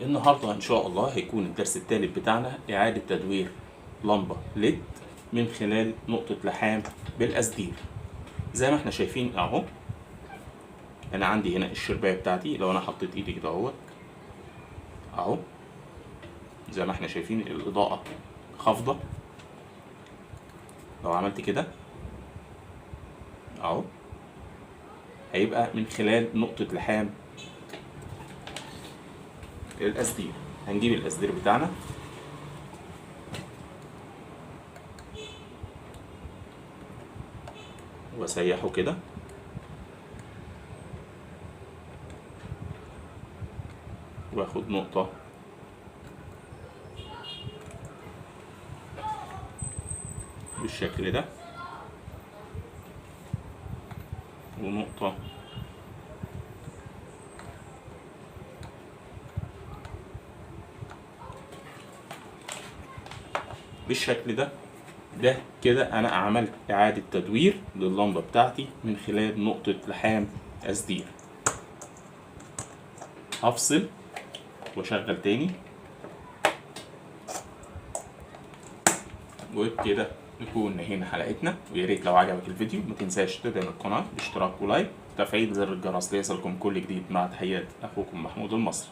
النهاردة إن شاء الله هيكون الدرس الثالث بتاعنا إعادة تدوير لمبة ليد من خلال نقطة لحام بالأسدير. زي ما احنا شايفين أهو، أنا عندي هنا الشرباية بتاعتي. لو أنا حطيت إيدي كده أهو، زي ما احنا شايفين الإضاءة خافضة. لو عملت كده أهو، هيبقى من خلال نقطة لحام الأسدير. هنجيب الأسدير بتاعنا واسيحه كده، واخد نقطة بالشكل ده، ونقطة بالشكل ده. ده كده انا عملت اعادة تدوير لللمبة بتاعتي من خلال نقطة لحام أسدير. هفصل واشغل تاني، وبكده نكون نهينا حلقتنا. ويا ريت لو عجبك الفيديو ما تنساش تدعم القناة باشتراك ولايك وتفعيل زر الجرس ليصلكم كل جديد، مع تحيات اخوكم محمود المصري.